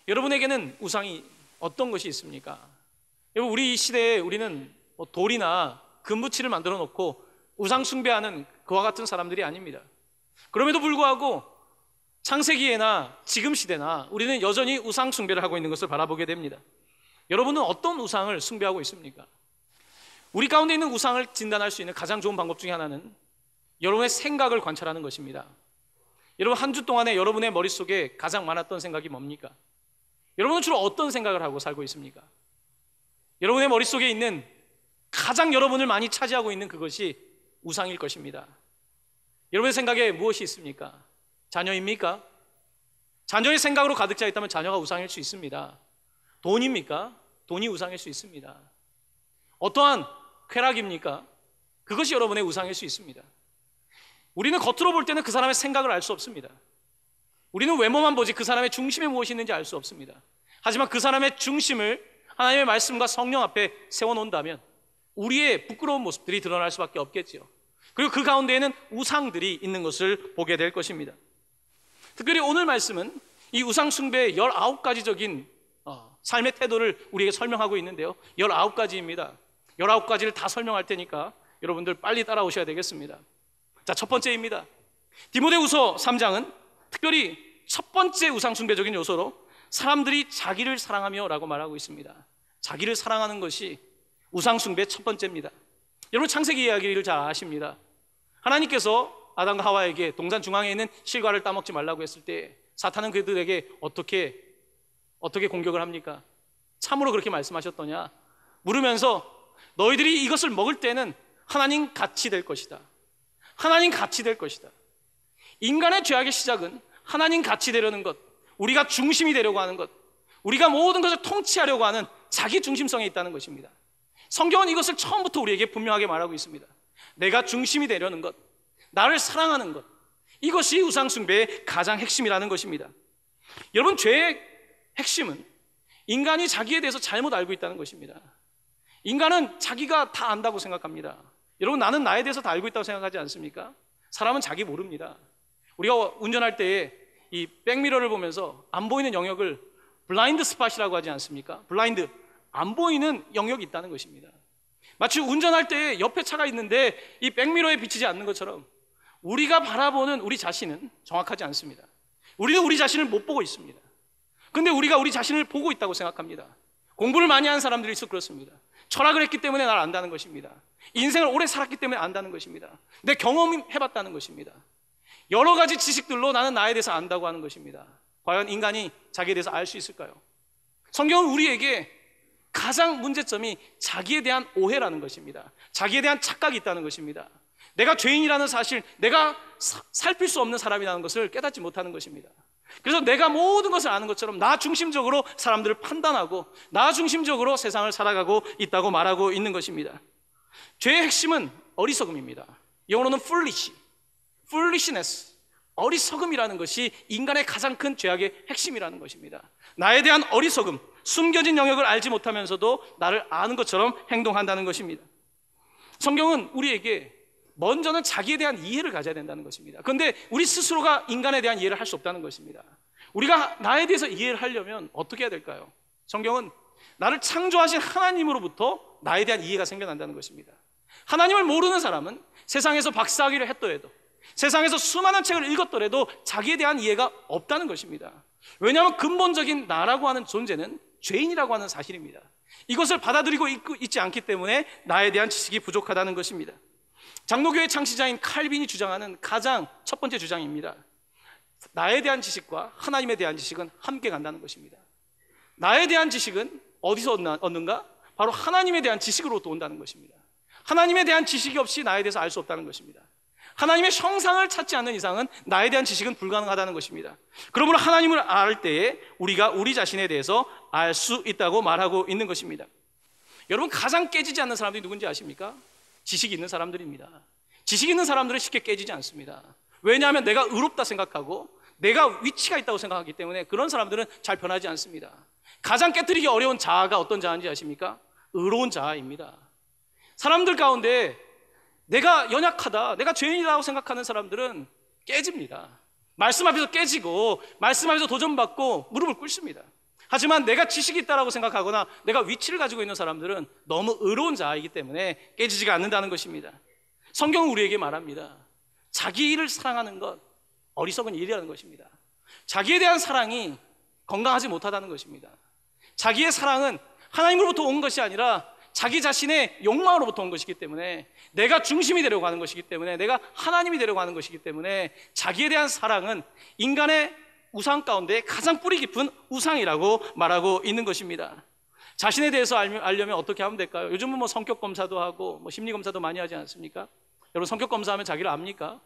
여러분에게는 우상이 어떤 것이 있습니까? 여러분, 우리 이 시대에 우리는 돌이나 금붙이를 만들어 놓고 우상 숭배하는 그와 같은 사람들이 아닙니다. 그럼에도 불구하고 창세기에나 지금 시대나 우리는 여전히 우상 숭배를 하고 있는 것을 바라보게 됩니다. 여러분은 어떤 우상을 숭배하고 있습니까? 우리 가운데 있는 우상을 진단할 수 있는 가장 좋은 방법 중에 하나는 여러분의 생각을 관찰하는 것입니다. 여러분, 한 주 동안에 여러분의 머릿속에 가장 많았던 생각이 뭡니까? 여러분은 주로 어떤 생각을 하고 살고 있습니까? 여러분의 머릿속에 있는 가장 여러분을 많이 차지하고 있는 그것이 우상일 것입니다. 여러분의 생각에 무엇이 있습니까? 자녀입니까? 자녀의 생각으로 가득 차 있다면 자녀가 우상일 수 있습니다. 돈입니까? 돈이 우상일 수 있습니다. 어떠한 쾌락입니까? 그것이 여러분의 우상일 수 있습니다. 우리는 겉으로 볼 때는 그 사람의 생각을 알 수 없습니다. 우리는 외모만 보지 그 사람의 중심에 무엇이 있는지 알 수 없습니다. 하지만 그 사람의 중심을 하나님의 말씀과 성령 앞에 세워놓는다면 우리의 부끄러운 모습들이 드러날 수밖에 없겠죠. 그리고 그 가운데에는 우상들이 있는 것을 보게 될 것입니다. 특별히 오늘 말씀은 이 우상 숭배의 19가지적인 삶의 태도를 우리에게 설명하고 있는데요, 19가지입니다. 19가지를 다 설명할 테니까 여러분들 빨리 따라오셔야 되겠습니다. 자, 첫 번째입니다. 디모데후서 3장은 특별히 첫 번째 우상 숭배적인 요소로 사람들이 자기를 사랑하며 라고 말하고 있습니다. 자기를 사랑하는 것이 우상 숭배의 첫 번째입니다. 여러분, 창세기 이야기를 잘 아십니다. 하나님께서 아담과 하와에게 동산 중앙에 있는 실과를 따먹지 말라고 했을 때 사탄은 그들에게 어떻게 공격을 합니까? 참으로 그렇게 말씀하셨더냐 물으면서 너희들이 이것을 먹을 때는 하나님 같이 될 것이다. 하나님 같이 될 것이다. 인간의 죄악의 시작은 하나님 같이 되려는 것, 우리가 중심이 되려고 하는 것, 우리가 모든 것을 통치하려고 하는 자기 중심성에 있다는 것입니다. 성경은 이것을 처음부터 우리에게 분명하게 말하고 있습니다. 내가 중심이 되려는 것, 나를 사랑하는 것, 이것이 우상 숭배의 가장 핵심이라는 것입니다. 여러분, 죄의 핵심은 인간이 자기에 대해서 잘못 알고 있다는 것입니다. 인간은 자기가 다 안다고 생각합니다. 여러분, 나는 나에 대해서 다 알고 있다고 생각하지 않습니까? 사람은 자기 모릅니다. 우리가 운전할 때에 이 백미러를 보면서 안 보이는 영역을 블라인드 스팟이라고 하지 않습니까? 블라인드, 안 보이는 영역이 있다는 것입니다. 마치 운전할 때 옆에 차가 있는데 이 백미러에 비치지 않는 것처럼 우리가 바라보는 우리 자신은 정확하지 않습니다. 우리는 우리 자신을 못 보고 있습니다. 그런데 우리가 우리 자신을 보고 있다고 생각합니다. 공부를 많이 한 사람들이 있어 그렇습니다. 철학을 했기 때문에 날 안다는 것입니다. 인생을 오래 살았기 때문에 안다는 것입니다. 내 경험해봤다는 것입니다. 여러 가지 지식들로 나는 나에 대해서 안다고 하는 것입니다. 과연 인간이 자기에 대해서 알 수 있을까요? 성경은 우리에게 가장 문제점이 자기에 대한 오해라는 것입니다. 자기에 대한 착각이 있다는 것입니다. 내가 죄인이라는 사실, 내가 살필 수 없는 사람이라는 것을 깨닫지 못하는 것입니다. 그래서 내가 모든 것을 아는 것처럼 나 중심적으로 사람들을 판단하고 나 중심적으로 세상을 살아가고 있다고 말하고 있는 것입니다. 죄의 핵심은 어리석음입니다. 영어로는 foolishness, 어리석음이라는 것이 인간의 가장 큰 죄악의 핵심이라는 것입니다. 나에 대한 어리석음, 숨겨진 영역을 알지 못하면서도 나를 아는 것처럼 행동한다는 것입니다. 성경은 우리에게 먼저는 자기에 대한 이해를 가져야 된다는 것입니다. 그런데 우리 스스로가 인간에 대한 이해를 할 수 없다는 것입니다. 우리가 나에 대해서 이해를 하려면 어떻게 해야 될까요? 성경은 나를 창조하신 하나님으로부터 나에 대한 이해가 생겨난다는 것입니다. 하나님을 모르는 사람은 세상에서 박사학위를 했더라도, 세상에서 수많은 책을 읽었더라도 자기에 대한 이해가 없다는 것입니다. 왜냐하면 근본적인 나라고 하는 존재는 죄인이라고 하는 사실입니다. 이것을 받아들이고 있지 않기 때문에 나에 대한 지식이 부족하다는 것입니다. 장로교의 창시자인 칼빈이 주장하는 가장 첫 번째 주장입니다. 나에 대한 지식과 하나님에 대한 지식은 함께 간다는 것입니다. 나에 대한 지식은 어디서 얻는가? 바로 하나님에 대한 지식으로부터 온다는 것입니다. 하나님에 대한 지식이 없이 나에 대해서 알 수 없다는 것입니다. 하나님의 형상을 찾지 않는 이상은 나에 대한 지식은 불가능하다는 것입니다. 그러므로 하나님을 알 때에 우리가 우리 자신에 대해서 알 수 있다고 말하고 있는 것입니다. 여러분, 가장 깨지지 않는 사람들이 누군지 아십니까? 지식이 있는 사람들입니다. 지식이 있는 사람들은 쉽게 깨지지 않습니다. 왜냐하면 내가 의롭다 생각하고 내가 위치가 있다고 생각하기 때문에 그런 사람들은 잘 변하지 않습니다. 가장 깨트리기 어려운 자아가 어떤 자아인지 아십니까? 의로운 자아입니다. 사람들 가운데 내가 연약하다, 내가 죄인이라고 생각하는 사람들은 깨집니다. 말씀 앞에서 깨지고 말씀 앞에서 도전받고 무릎을 꿇습니다. 하지만 내가 지식이 있다라고 생각하거나 내가 위치를 가지고 있는 사람들은 너무 의로운 자이기 때문에 깨지지가 않는다는 것입니다. 성경은 우리에게 말합니다. 자기를 사랑하는 것 어리석은 일이라는 것입니다. 자기에 대한 사랑이 건강하지 못하다는 것입니다. 자기의 사랑은 하나님으로부터 온 것이 아니라 자기 자신의 욕망으로부터 온 것이기 때문에, 내가 중심이 되려고 하는 것이기 때문에, 내가 하나님이 되려고 하는 것이기 때문에 자기에 대한 사랑은 인간의 우상 가운데 가장 뿌리 깊은 우상이라고 말하고 있는 것입니다. 자신에 대해서 알려면 어떻게 하면 될까요? 요즘은 뭐 성격 검사도 하고 뭐 심리 검사도 많이 하지 않습니까? 여러분, 성격 검사하면 자기를 압니까?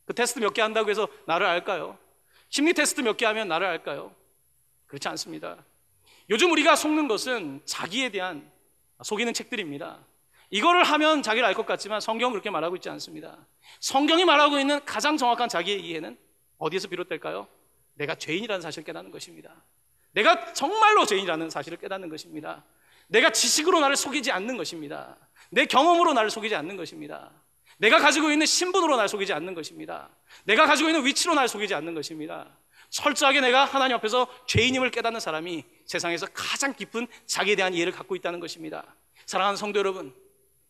그 테스트 몇 개 한다고 해서 나를 알까요? 심리 테스트 몇 개 하면 나를 알까요? 그렇지 않습니다. 요즘 우리가 속는 것은 자기에 대한 속이는 책들입니다. 이거를 하면 자기를 알 것 같지만 성경은 그렇게 말하고 있지 않습니다. 성경이 말하고 있는 가장 정확한 자기의 이해는 어디에서 비롯될까요? 내가 죄인이라는 사실을 깨닫는 것입니다. 내가 정말로 죄인이라는 사실을 깨닫는 것입니다. 내가 지식으로 나를 속이지 않는 것입니다. 내 경험으로 나를 속이지 않는 것입니다. 내가 가지고 있는 신분으로 나를 속이지 않는 것입니다. 내가 가지고 있는 위치로 나를 속이지 않는 것입니다. 철저하게 내가 하나님 앞에서 죄인임을 깨닫는 사람이 세상에서 가장 깊은 자기에 대한 이해를 갖고 있다는 것입니다. 사랑하는 성도 여러분,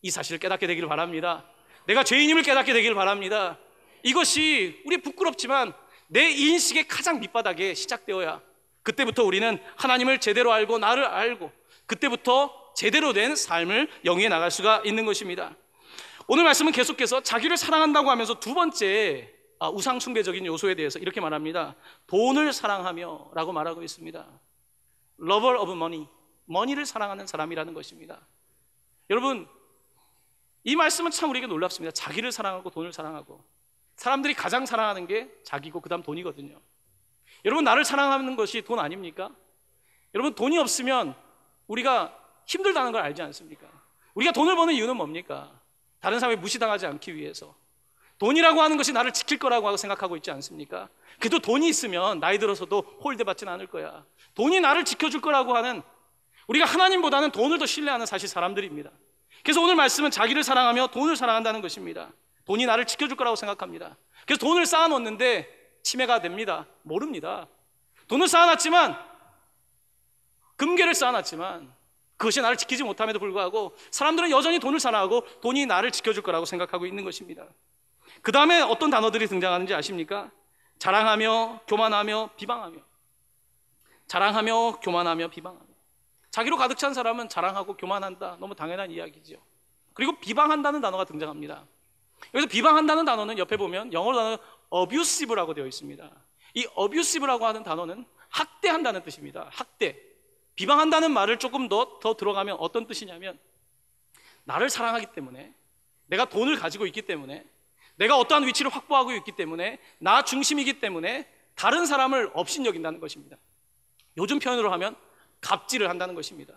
이 사실을 깨닫게 되기를 바랍니다. 내가 죄인임을 깨닫게 되기를 바랍니다. 이것이 우리 부끄럽지만 내 인식의 가장 밑바닥에 시작되어야 그때부터 우리는 하나님을 제대로 알고 나를 알고 그때부터 제대로 된 삶을 영위해 나갈 수가 있는 것입니다. 오늘 말씀은 계속해서 자기를 사랑한다고 하면서 두 번째 우상 숭배적인 요소에 대해서 이렇게 말합니다. 돈을 사랑하며 라고 말하고 있습니다. Lover of money, 머니를 사랑하는 사람이라는 것입니다. 여러분, 이 말씀은 참 우리에게 놀랍습니다. 자기를 사랑하고 돈을 사랑하고, 사람들이 가장 사랑하는 게 자기고 그 다음 돈이거든요. 여러분, 나를 사랑하는 것이 돈 아닙니까? 여러분, 돈이 없으면 우리가 힘들다는 걸 알지 않습니까? 우리가 돈을 버는 이유는 뭡니까? 다른 사람에 무시당하지 않기 위해서. 돈이라고 하는 것이 나를 지킬 거라고 생각하고 있지 않습니까? 그래도 돈이 있으면 나이 들어서도 홀대받지는 않을 거야. 돈이 나를 지켜줄 거라고 하는, 우리가 하나님보다는 돈을 더 신뢰하는 사실 사람들입니다. 그래서 오늘 말씀은 자기를 사랑하며 돈을 사랑한다는 것입니다. 돈이 나를 지켜줄 거라고 생각합니다. 그래서 돈을 쌓아놓는데 치매가 됩니다. 모릅니다. 돈을 쌓아놨지만, 금괴를 쌓아놨지만 그것이 나를 지키지 못함에도 불구하고 사람들은 여전히 돈을 사랑하고 돈이 나를 지켜줄 거라고 생각하고 있는 것입니다. 그 다음에 어떤 단어들이 등장하는지 아십니까? 자랑하며, 교만하며, 비방하며. 자랑하며, 교만하며, 비방하며. 자기로 가득 찬 사람은 자랑하고 교만한다. 너무 당연한 이야기죠. 그리고 비방한다는 단어가 등장합니다. 여기서 비방한다는 단어는 옆에 보면 영어로 단어는 abusive라고 되어 있습니다. 이 abusive라고 하는 단어는 학대한다는 뜻입니다. 학대. 비방한다는 말을 조금 더 들어가면 어떤 뜻이냐면, 나를 사랑하기 때문에, 내가 돈을 가지고 있기 때문에, 내가 어떠한 위치를 확보하고 있기 때문에, 나 중심이기 때문에 다른 사람을 업신여긴다는 것입니다. 요즘 표현으로 하면 갑질을 한다는 것입니다.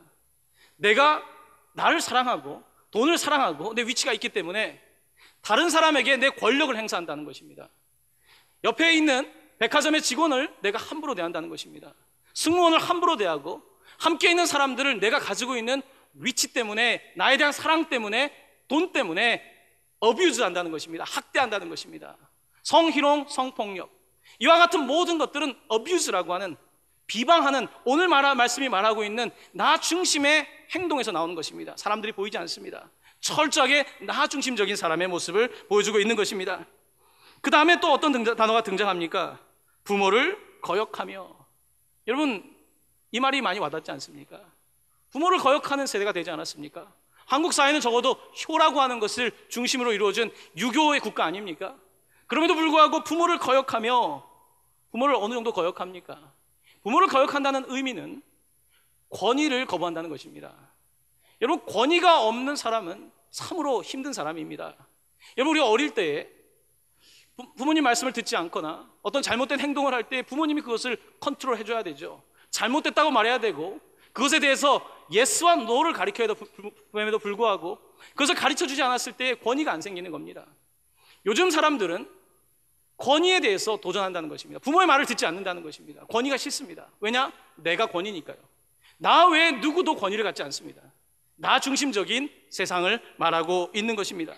내가 나를 사랑하고 돈을 사랑하고 내 위치가 있기 때문에 다른 사람에게 내 권력을 행사한다는 것입니다. 옆에 있는 백화점의 직원을 내가 함부로 대한다는 것입니다. 승무원을 함부로 대하고 함께 있는 사람들을 내가 가지고 있는 위치 때문에, 나에 대한 사랑 때문에, 돈 때문에 어뷰즈 한다는 것입니다. 학대한다는 것입니다. 성희롱, 성폭력, 이와 같은 모든 것들은 어뷰즈라고 하는, 비방하는, 오늘 말씀이 말하고 있는 나 중심의 행동에서 나오는 것입니다. 사람들이 보이지 않습니다. 철저하게 나 중심적인 사람의 모습을 보여주고 있는 것입니다. 그 다음에 또 어떤 단어가 등장합니까? 부모를 거역하며. 여러분, 이 말이 많이 와닿지 않습니까? 부모를 거역하는 세대가 되지 않았습니까? 한국 사회는 적어도 효라고 하는 것을 중심으로 이루어진 유교의 국가 아닙니까? 그럼에도 불구하고 부모를 거역하며, 부모를 어느 정도 거역합니까? 부모를 거역한다는 의미는 권위를 거부한다는 것입니다. 여러분, 권위가 없는 사람은 참으로 힘든 사람입니다. 여러분, 우리가 어릴 때에 부모님 말씀을 듣지 않거나 어떤 잘못된 행동을 할 때 부모님이 그것을 컨트롤 해줘야 되죠. 잘못됐다고 말해야 되고, 그것에 대해서 예스와 노를 가르쳐야 됨에도 불구하고 그것을 가르쳐주지 않았을 때 권위가 안 생기는 겁니다. 요즘 사람들은 권위에 대해서 도전한다는 것입니다. 부모의 말을 듣지 않는다는 것입니다. 권위가 싫습니다. 왜냐? 내가 권위니까요. 나 외에 누구도 권위를 갖지 않습니다. 나 중심적인 세상을 말하고 있는 것입니다.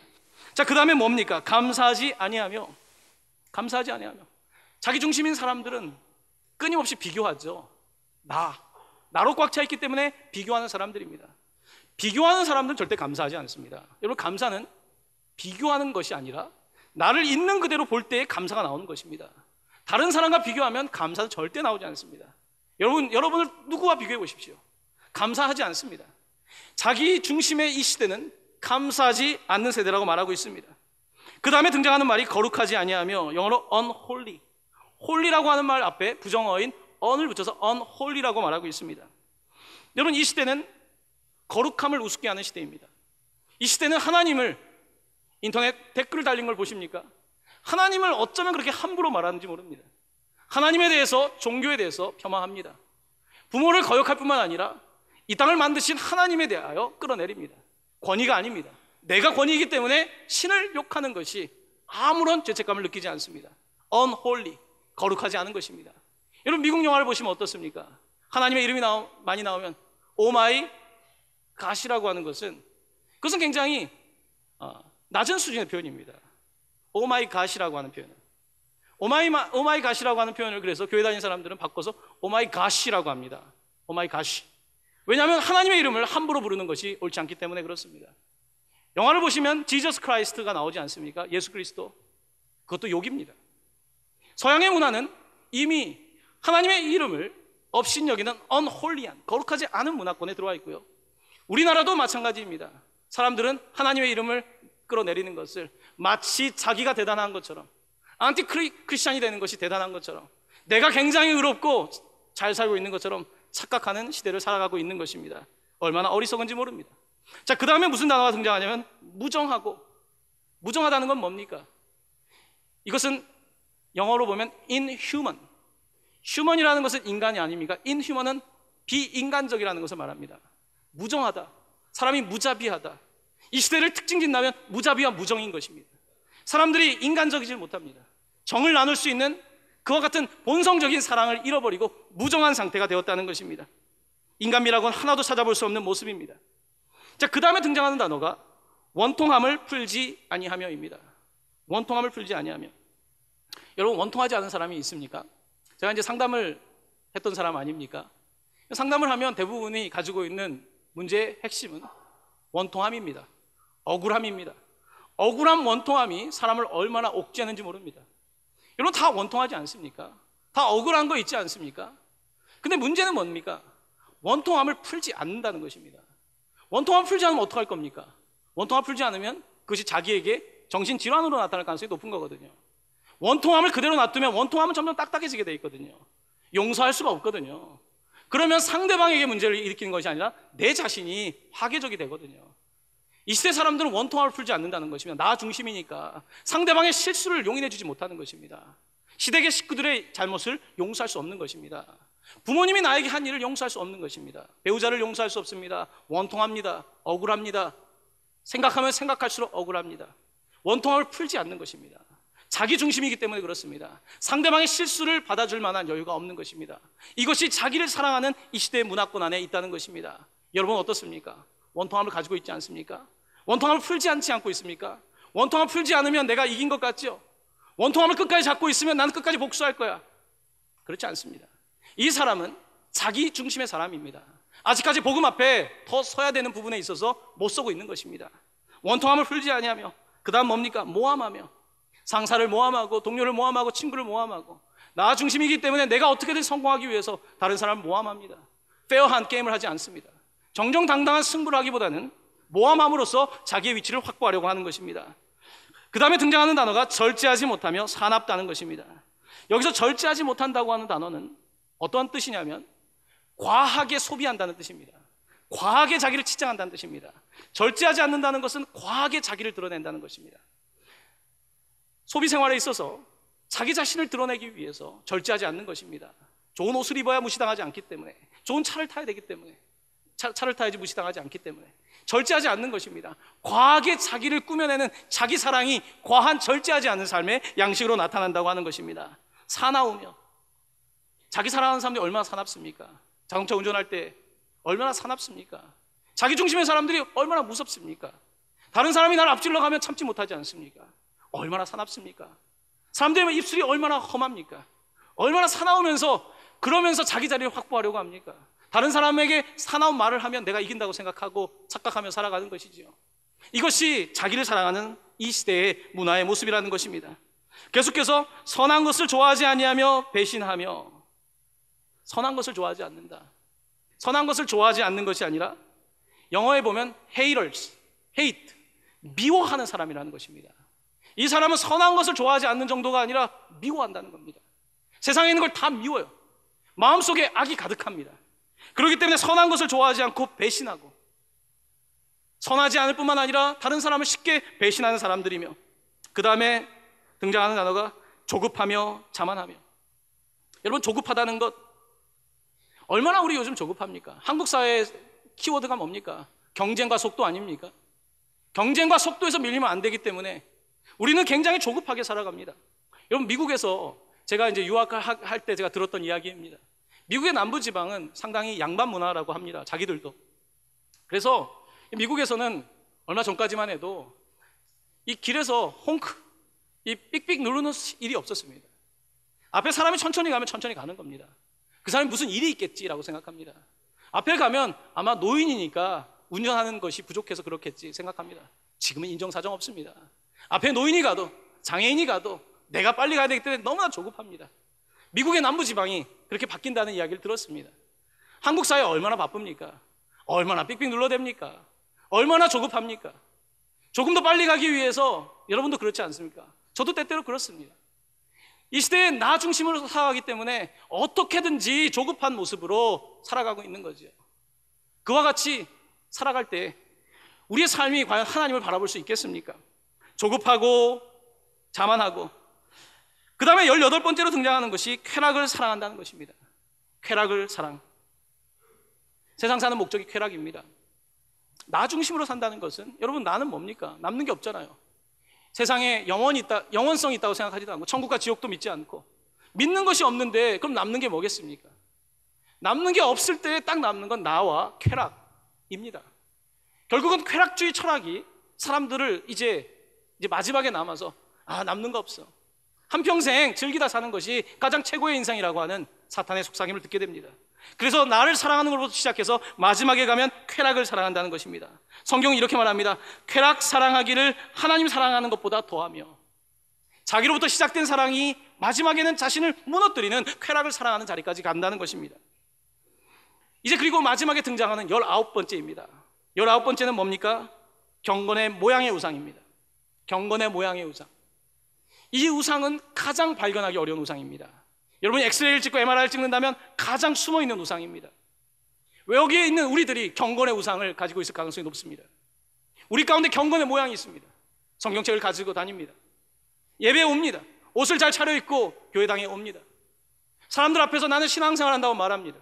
자, 그 다음에 뭡니까? 감사하지 아니하며. 자기 중심인 사람들은 끊임없이 비교하죠. 나로 꽉 차 있기 때문에 비교하는 사람들입니다. 비교하는 사람들은 절대 감사하지 않습니다. 여러분, 감사는 비교하는 것이 아니라 나를 있는 그대로 볼 때의 감사가 나오는 것입니다. 다른 사람과 비교하면 감사는 절대 나오지 않습니다. 여러분을 누구와 비교해 보십시오. 감사하지 않습니다. 자기 중심의 이 시대는 감사하지 않는 세대라고 말하고 있습니다. 그 다음에 등장하는 말이 거룩하지 아니하며, 영어로 unholy. holy라고 하는 말 앞에 부정어인 on을 붙여서 unholy라고 말하고 있습니다. 여러분, 이 시대는 거룩함을 우습게 하는 시대입니다. 이 시대는 하나님을, 인터넷 댓글 달린 걸 보십니까? 하나님을 어쩌면 그렇게 함부로 말하는지 모릅니다. 하나님에 대해서, 종교에 대해서 폄하합니다. 부모를 거역할 뿐만 아니라 이 땅을 만드신 하나님에 대하여 끌어내립니다. 권위가 아닙니다. 내가 권위이기 때문에 신을 욕하는 것이 아무런 죄책감을 느끼지 않습니다. unholy, 거룩하지 않은 것입니다. 여러분, 미국 영화를 보시면 어떻습니까? 하나님의 이름이 많이 나오면 오 마이 갓이라고 하는 그것은 굉장히 낮은 수준의 표현입니다. 오 마이 갓이라고 하는 표현은, 오 마이 갓이라고 하는 표현을 그래서 교회 다니는 사람들은 바꿔서 오 마이 갓이라고 합니다. 오 마이 갓이. 왜냐하면 하나님의 이름을 함부로 부르는 것이 옳지 않기 때문에 그렇습니다. 영화를 보시면 지저스 크라이스트가 나오지 않습니까? 예수 그리스도. 그것도 욕입니다. 서양의 문화는 이미 하나님의 이름을 업신여기는 unholy한, 거룩하지 않은 문화권에 들어와 있고요. 우리나라도 마찬가지입니다. 사람들은 하나님의 이름을 끌어내리는 것을 마치 자기가 대단한 것처럼, 안티 크리스찬이 되는 것이 대단한 것처럼, 내가 굉장히 의롭고 잘 살고 있는 것처럼 착각하는 시대를 살아가고 있는 것입니다. 얼마나 어리석은지 모릅니다. 자, 그 다음에 무슨 단어가 등장하냐면 무정하고. 무정하다는 건 뭡니까? 이것은 영어로 보면 inhuman. human이라는 것은 인간이 아닙니까? inhuman은 비인간적이라는 것을 말합니다. 무정하다, 사람이 무자비하다. 이 시대를 특징 짓나면 무자비와 무정인 것입니다. 사람들이 인간적이지 못합니다. 정을 나눌 수 있는 그와 같은 본성적인 사랑을 잃어버리고 무정한 상태가 되었다는 것입니다. 인간미라고는 하나도 찾아볼 수 없는 모습입니다. 자, 그 다음에 등장하는 단어가 원통함을 풀지 아니하며입니다. 원통함을 풀지 아니하며. 여러분, 원통하지 않은 사람이 있습니까? 제가 이제 상담을 했던 사람 아닙니까? 상담을 하면 대부분이 가지고 있는 문제의 핵심은 원통함입니다. 억울함입니다. 억울함, 원통함이 사람을 얼마나 옥죄하는지 모릅니다. 여러분, 다 원통하지 않습니까? 다 억울한 거 있지 않습니까? 근데 문제는 뭡니까? 원통함을 풀지 않는다는 것입니다. 원통함을 풀지 않으면 어떡할 겁니까? 원통함을 풀지 않으면 그것이 자기에게 정신질환으로 나타날 가능성이 높은 거거든요. 원통함을 그대로 놔두면 원통함은 점점 딱딱해지게 돼 있거든요. 용서할 수가 없거든요. 그러면 상대방에게 문제를 일으키는 것이 아니라 내 자신이 파괴적이 되거든요. 이 시대 사람들은 원통함을 풀지 않는다는 것입니다. 나 중심이니까 상대방의 실수를 용인해 주지 못하는 것입니다. 시댁의 식구들의 잘못을 용서할 수 없는 것입니다. 부모님이 나에게 한 일을 용서할 수 없는 것입니다. 배우자를 용서할 수 없습니다. 원통합니다. 억울합니다. 생각하면 생각할수록 억울합니다. 원통함을 풀지 않는 것입니다. 자기 중심이기 때문에 그렇습니다. 상대방의 실수를 받아줄 만한 여유가 없는 것입니다. 이것이 자기를 사랑하는 이 시대의 문화권 안에 있다는 것입니다. 여러분, 어떻습니까? 원통함을 가지고 있지 않습니까? 원통함을 풀지 않고 있습니까? 원통함을 풀지 않으면 내가 이긴 것 같죠? 원통함을 끝까지 잡고 있으면 나는 끝까지 복수할 거야. 그렇지 않습니다. 이 사람은 자기 중심의 사람입니다. 아직까지 복음 앞에 더 서야 되는 부분에 있어서 못 서고 있는 것입니다. 원통함을 풀지 아니하며, 그 다음 뭡니까? 모함하며. 상사를 모함하고, 동료를 모함하고, 친구를 모함하고, 나 중심이기 때문에 내가 어떻게든 성공하기 위해서 다른 사람을 모함합니다. 페어한 게임을 하지 않습니다. 정정당당한 승부를 하기보다는 모함함으로써 자기의 위치를 확보하려고 하는 것입니다. 그 다음에 등장하는 단어가 절제하지 못하며 사납다는 것입니다. 여기서 절제하지 못한다고 하는 단어는 어떠한 뜻이냐면 과하게 소비한다는 뜻입니다. 과하게 자기를 치장한다는 뜻입니다. 절제하지 않는다는 것은 과하게 자기를 드러낸다는 것입니다. 소비 생활에 있어서 자기 자신을 드러내기 위해서 절제하지 않는 것입니다. 좋은 옷을 입어야 무시당하지 않기 때문에, 좋은 차를 타야 되기 때문에, 차를 타야지 무시당하지 않기 때문에 절제하지 않는 것입니다. 과하게 자기를 꾸며내는 자기 사랑이 과한 절제하지 않는 삶의 양식으로 나타난다고 하는 것입니다. 사나우며. 자기 사랑하는 사람들이 얼마나 사납습니까? 자동차 운전할 때 얼마나 사납습니까? 자기 중심의 사람들이 얼마나 무섭습니까? 다른 사람이 나를 앞질러 가면 참지 못하지 않습니까? 얼마나 사납습니까? 사람들의 입술이 얼마나 험합니까? 얼마나 사나우면서 그러면서 자기 자리를 확보하려고 합니까? 다른 사람에게 사나운 말을 하면 내가 이긴다고 생각하고 착각하며 살아가는 것이지요. 이것이 자기를 사랑하는 이 시대의 문화의 모습이라는 것입니다. 계속해서 선한 것을 좋아하지 아니하며 배신하며, 선한 것을 좋아하지 않는다. 선한 것을 좋아하지 않는 것이 아니라 영어에 보면 haters, hate, 미워하는 사람이라는 것입니다. 이 사람은 선한 것을 좋아하지 않는 정도가 아니라 미워한다는 겁니다. 세상에 있는 걸 다 미워요. 마음속에 악이 가득합니다. 그렇기 때문에 선한 것을 좋아하지 않고 배신하고, 선하지 않을 뿐만 아니라 다른 사람을 쉽게 배신하는 사람들이며, 그 다음에 등장하는 단어가 조급하며 자만하며. 여러분, 조급하다는 것, 얼마나 우리 요즘 조급합니까? 한국 사회의 키워드가 뭡니까? 경쟁과 속도 아닙니까? 경쟁과 속도에서 밀리면 안 되기 때문에 우리는 굉장히 조급하게 살아갑니다. 여러분, 미국에서 제가 이제 유학할 때 제가 들었던 이야기입니다. 미국의 남부지방은 상당히 양반 문화라고 합니다. 자기들도. 그래서 미국에서는 얼마 전까지만 해도 이 길에서 홍크, 이 삑삑 누르는 일이 없었습니다. 앞에 사람이 천천히 가면 천천히 가는 겁니다. 그 사람이 무슨 일이 있겠지라고 생각합니다. 앞에 가면 아마 노인이니까 운전하는 것이 부족해서 그렇겠지 생각합니다. 지금은 인정사정 없습니다. 앞에 노인이 가도 장애인이 가도 내가 빨리 가야 되기 때문에 너무나 조급합니다. 미국의 남부지방이 그렇게 바뀐다는 이야기를 들었습니다. 한국 사회 얼마나 바쁩니까? 얼마나 삑삑 눌러댑니까? 얼마나 조급합니까? 조금 더 빨리 가기 위해서, 여러분도 그렇지 않습니까? 저도 때때로 그렇습니다. 이 시대에 나 중심으로 살아가기 때문에 어떻게든지 조급한 모습으로 살아가고 있는 거죠. 그와 같이 살아갈 때 우리의 삶이 과연 하나님을 바라볼 수 있겠습니까? 조급하고 자만하고, 그 다음에 18번째로 등장하는 것이 쾌락을 사랑한다는 것입니다. 쾌락을 사랑. 세상 사는 목적이 쾌락입니다. 나 중심으로 산다는 것은, 여러분, 나는 뭡니까? 남는 게 없잖아요. 세상에 영원성이 있다고 생각하지도 않고, 천국과 지옥도 믿지 않고, 믿는 것이 없는데 그럼 남는 게 뭐겠습니까? 남는 게 없을 때 딱 남는 건 나와 쾌락입니다. 결국은 쾌락주의 철학이 사람들을 이제 마지막에 남아서 남는 거 없어, 한평생 즐기다 사는 것이 가장 최고의 인생이라고 하는 사탄의 속삭임을 듣게 됩니다. 그래서 나를 사랑하는 것부터 시작해서 마지막에 가면 쾌락을 사랑한다는 것입니다. 성경은 이렇게 말합니다. 쾌락 사랑하기를 하나님 사랑하는 것보다 더하며. 자기로부터 시작된 사랑이 마지막에는 자신을 무너뜨리는 쾌락을 사랑하는 자리까지 간다는 것입니다. 이제 그리고 마지막에 등장하는 19번째입니다. 19번째는 뭡니까? 경건의 모양의 우상입니다. 경건의 모양의 우상. 이 우상은 가장 발견하기 어려운 우상입니다. 여러분이 엑스레이를 찍고 MRI를 찍는다면 가장 숨어있는 우상입니다. 왜 여기에 있는 우리들이 경건의 우상을 가지고 있을 가능성이 높습니다. 우리 가운데 경건의 모양이 있습니다. 성경책을 가지고 다닙니다. 예배에 옵니다. 옷을 잘 차려입고 교회당에 옵니다. 사람들 앞에서 나는 신앙생활 한다고 말합니다.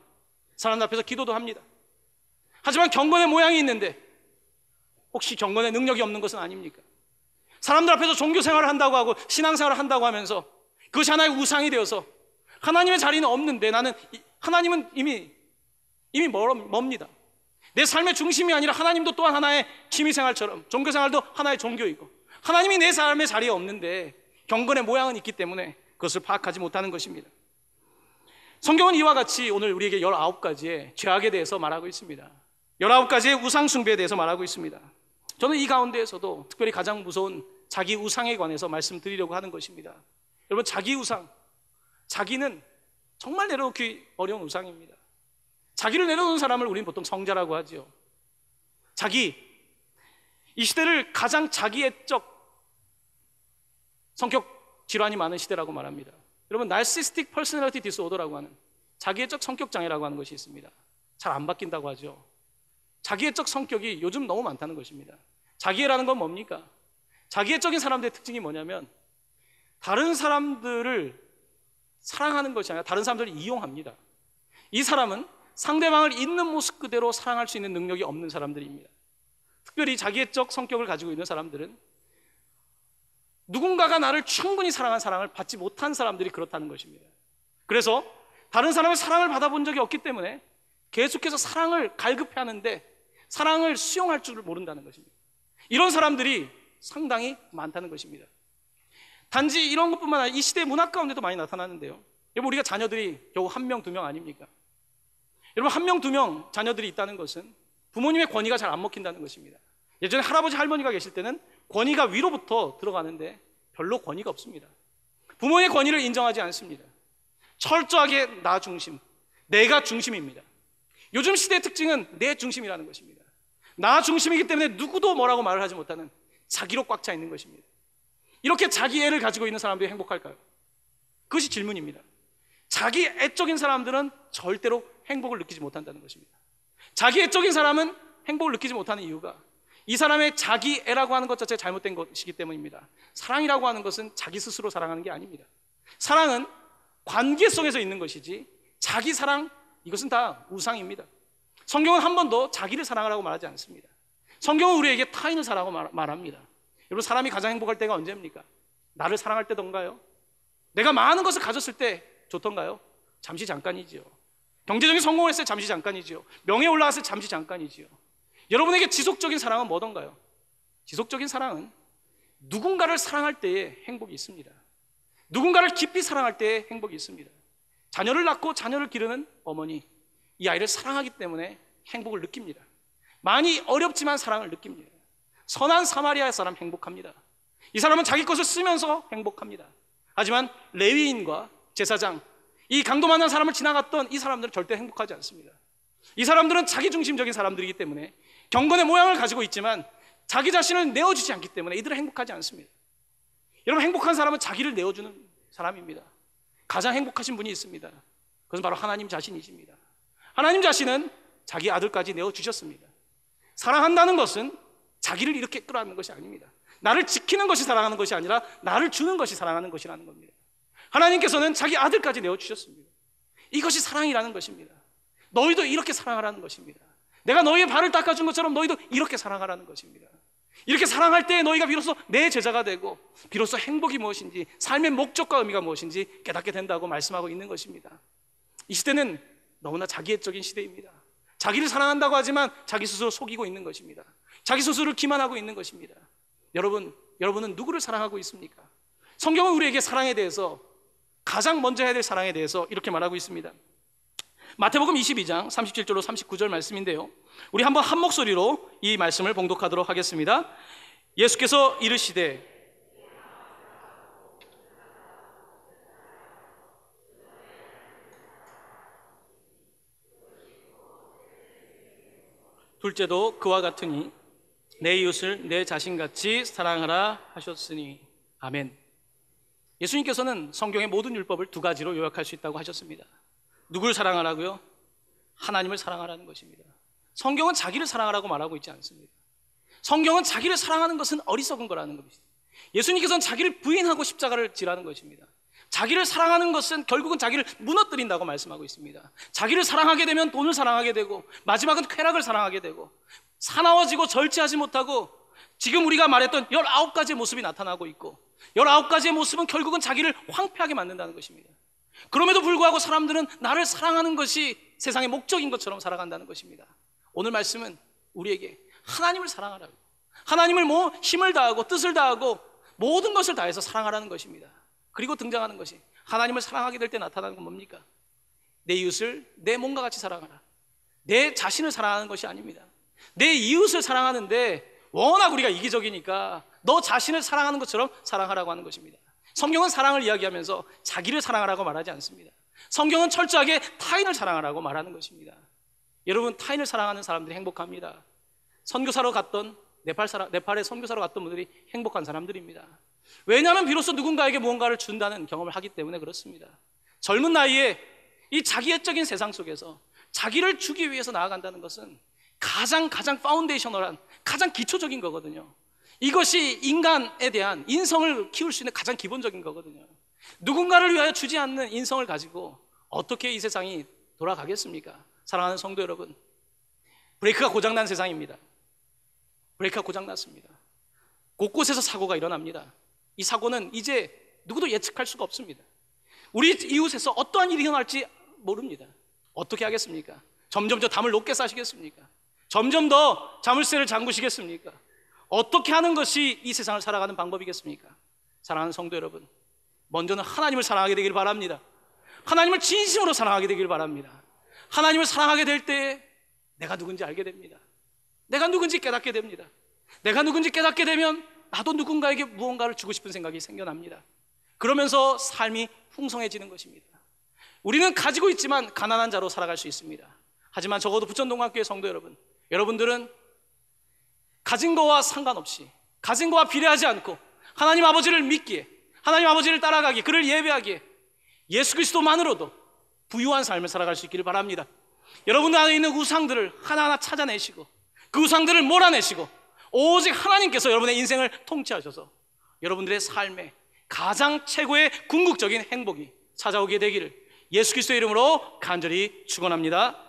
사람들 앞에서 기도도 합니다. 하지만 경건의 모양이 있는데 혹시 경건의 능력이 없는 것은 아닙니까? 사람들 앞에서 종교생활을 한다고 하고 신앙생활을 한다고 하면서 그것이 하나의 우상이 되어서 하나님의 자리는 없는데, 나는 하나님은 이미 멉니다. 내 삶의 중심이 아니라 하나님도 또한 하나의 취미생활처럼 종교생활도 하나의 종교이고, 하나님이 내 삶의 자리에 없는데 경건의 모양은 있기 때문에 그것을 파악하지 못하는 것입니다. 성경은 이와 같이 오늘 우리에게 19가지의 죄악에 대해서 말하고 있습니다. 19가지의 우상 숭배에 대해서 말하고 있습니다. 저는 이 가운데에서도 특별히 가장 무서운 자기 우상에 관해서 말씀드리려고 하는 것입니다. 여러분, 자기 우상, 자기는 정말 내려놓기 어려운 우상입니다. 자기를 내려놓는 사람을 우리는 보통 성자라고 하죠. 자기, 이 시대를 가장 자기애적 성격 질환이 많은 시대라고 말합니다. 여러분, narcissistic personality disorder라고 하는 자기애적 성격 장애라고 하는 것이 있습니다. 잘 안 바뀐다고 하죠. 자기애적 성격이 요즘 너무 많다는 것입니다. 자기애라는 건 뭡니까? 자기애적인 사람들의 특징이 뭐냐면 다른 사람들을 사랑하는 것이 아니라 다른 사람들을 이용합니다. 이 사람은 상대방을 있는 모습 그대로 사랑할 수 있는 능력이 없는 사람들입니다. 특별히 자기애적 성격을 가지고 있는 사람들은 누군가가 나를 충분히 사랑한 사랑을 받지 못한 사람들이 그렇다는 것입니다. 그래서 다른 사람의 사랑을 받아본 적이 없기 때문에 계속해서 사랑을 갈급해하는데 사랑을 수용할 줄을 모른다는 것입니다. 이런 사람들이 상당히 많다는 것입니다. 단지 이런 것뿐만 아니라 이 시대의 문화 가운데도 많이 나타나는데요. 여러분, 우리가 자녀들이 겨우 1명, 2명 아닙니까? 여러분, 한 명, 두 명 자녀들이 있다는 것은 부모님의 권위가 잘 안 먹힌다는 것입니다. 예전에 할아버지, 할머니가 계실 때는 권위가 위로부터 들어가는데 별로 권위가 없습니다. 부모의 권위를 인정하지 않습니다. 철저하게 나 중심, 내가 중심입니다. 요즘 시대의 특징은 내 중심이라는 것입니다. 나 중심이기 때문에 누구도 뭐라고 말을 하지 못하는 자기로 꽉 차 있는 것입니다. 이렇게 자기 애를 가지고 있는 사람들이 행복할까요? 그것이 질문입니다. 자기 애적인 사람들은 절대로 행복을 느끼지 못한다는 것입니다. 자기 애적인 사람은 행복을 느끼지 못하는 이유가 이 사람의 자기 애라고 하는 것 자체가 잘못된 것이기 때문입니다. 사랑이라고 하는 것은 자기 스스로 사랑하는 게 아닙니다. 사랑은 관계 속에서 있는 것이지 자기 사랑, 이것은 다 우상입니다. 성경은 한 번도 자기를 사랑하라고 말하지 않습니다. 성경은 우리에게 타인을 사랑하라고 말합니다. 여러분, 사람이 가장 행복할 때가 언제입니까? 나를 사랑할 때던가요? 내가 많은 것을 가졌을 때 좋던가요? 잠시 잠깐이지요. 경제적인 성공을 했을 때 잠시 잠깐이지요. 명예에 올라갔을 때 잠시 잠깐이지요. 여러분에게 지속적인 사랑은 뭐던가요? 지속적인 사랑은 누군가를 사랑할 때에 행복이 있습니다. 누군가를 깊이 사랑할 때에 행복이 있습니다. 자녀를 낳고 자녀를 기르는 어머니, 이 아이를 사랑하기 때문에 행복을 느낍니다. 많이 어렵지만 사랑을 느낍니다. 선한 사마리아 사람 행복합니다. 이 사람은 자기 것을 쓰면서 행복합니다. 하지만 레위인과 제사장, 이 강도 만난 사람을 지나갔던 이 사람들은 절대 행복하지 않습니다. 이 사람들은 자기중심적인 사람들이기 때문에 경건의 모양을 가지고 있지만 자기 자신을 내어주지 않기 때문에 이들은 행복하지 않습니다. 여러분, 행복한 사람은 자기를 내어주는 사람입니다. 가장 행복하신 분이 있습니다. 그것은 바로 하나님 자신이십니다. 하나님 자신은 자기 아들까지 내어주셨습니다. 사랑한다는 것은 자기를 이렇게 끌어안는 것이 아닙니다. 나를 지키는 것이 사랑하는 것이 아니라 나를 주는 것이 사랑하는 것이라는 겁니다. 하나님께서는 자기 아들까지 내어주셨습니다. 이것이 사랑이라는 것입니다. 너희도 이렇게 사랑하라는 것입니다. 내가 너희의 발을 닦아준 것처럼 너희도 이렇게 사랑하라는 것입니다. 이렇게 사랑할 때 너희가 비로소 내 제자가 되고 비로소 행복이 무엇인지, 삶의 목적과 의미가 무엇인지 깨닫게 된다고 말씀하고 있는 것입니다. 이 시대는 너무나 자기애적인 시대입니다. 자기를 사랑한다고 하지만 자기 스스로 속이고 있는 것입니다. 자기 스스로를 기만하고 있는 것입니다. 여러분은 누구를 사랑하고 있습니까? 성경은 우리에게 사랑에 대해서, 가장 먼저 해야 될 사랑에 대해서 이렇게 말하고 있습니다. 마태복음 22장 37절로 39절 말씀인데요, 우리 한번 한 목소리로 이 말씀을 봉독하도록 하겠습니다. 예수께서 이르시되 둘째도 그와 같으니 내 이웃을 내 자신같이 사랑하라 하셨으니. 아멘. 예수님께서는 성경의 모든 율법을 두 가지로 요약할 수 있다고 하셨습니다. 누구를 사랑하라고요? 하나님을 사랑하라는 것입니다. 성경은 자기를 사랑하라고 말하고 있지 않습니다. 성경은 자기를 사랑하는 것은 어리석은 거라는 것입니다. 예수님께서는 자기를 부인하고 십자가를 지라는 것입니다. 자기를 사랑하는 것은 결국은 자기를 무너뜨린다고 말씀하고 있습니다. 자기를 사랑하게 되면 돈을 사랑하게 되고 마지막은 쾌락을 사랑하게 되고 사나워지고 절제하지 못하고 지금 우리가 말했던 19가지의 모습이 나타나고 있고 19가지의 모습은 결국은 자기를 황폐하게 만든다는 것입니다. 그럼에도 불구하고 사람들은 나를 사랑하는 것이 세상의 목적인 것처럼 살아간다는 것입니다. 오늘 말씀은 우리에게 하나님을 사랑하라고, 하나님을 힘을 다하고 뜻을 다하고 모든 것을 다해서 사랑하라는 것입니다. 그리고 등장하는 것이, 하나님을 사랑하게 될 때 나타나는 건 뭡니까? 내 이웃을 내 몸과 같이 사랑하라. 내 자신을 사랑하는 것이 아닙니다. 내 이웃을 사랑하는데 워낙 우리가 이기적이니까 너 자신을 사랑하는 것처럼 사랑하라고 하는 것입니다. 성경은 사랑을 이야기하면서 자기를 사랑하라고 말하지 않습니다. 성경은 철저하게 타인을 사랑하라고 말하는 것입니다. 여러분, 타인을 사랑하는 사람들이 행복합니다. 선교사로 갔던 네팔에 선교사로 갔던 분들이 행복한 사람들입니다. 왜냐하면 비로소 누군가에게 무언가를 준다는 경험을 하기 때문에 그렇습니다. 젊은 나이에 이 자기애적인 세상 속에서 자기를 주기 위해서 나아간다는 것은 가장 파운데이셔널한, 가장 기초적인 거거든요. 이것이 인간에 대한 인성을 키울 수 있는 가장 기본적인 거거든요. 누군가를 위하여 주지 않는 인성을 가지고 어떻게 이 세상이 돌아가겠습니까? 사랑하는 성도 여러분, 브레이크가 고장난 세상입니다. 브레이크가 고장났습니다. 곳곳에서 사고가 일어납니다. 이 사고는 이제 누구도 예측할 수가 없습니다. 우리 이웃에서 어떠한 일이 일어날지 모릅니다. 어떻게 하겠습니까? 점점 더 담을 높게 쌓으시겠습니까? 점점 더 자물쇠를 잠그시겠습니까? 어떻게 하는 것이 이 세상을 살아가는 방법이겠습니까? 사랑하는 성도 여러분, 먼저는 하나님을 사랑하게 되길 바랍니다. 하나님을 진심으로 사랑하게 되길 바랍니다. 하나님을 사랑하게 될 때에 내가 누군지 알게 됩니다. 내가 누군지 깨닫게 됩니다. 내가 누군지 깨닫게 되면 나도 누군가에게 무언가를 주고 싶은 생각이 생겨납니다. 그러면서 삶이 풍성해지는 것입니다. 우리는 가지고 있지만 가난한 자로 살아갈 수 있습니다. 하지만 적어도 부천동학교의 성도 여러분, 여러분들은 가진 거와 상관없이, 가진 거와 비례하지 않고 하나님 아버지를 믿기에, 하나님 아버지를 따라가기, 그를 예배하기에 예수 그리스도만으로도 부유한 삶을 살아갈 수 있기를 바랍니다. 여러분들 안에 있는 우상들을 하나하나 찾아내시고 그 우상들을 몰아내시고 오직 하나님께서 여러분의 인생을 통치하셔서 여러분들의 삶에 가장 최고의 궁극적인 행복이 찾아오게 되기를 예수 그리스도의 이름으로 간절히 축원합니다.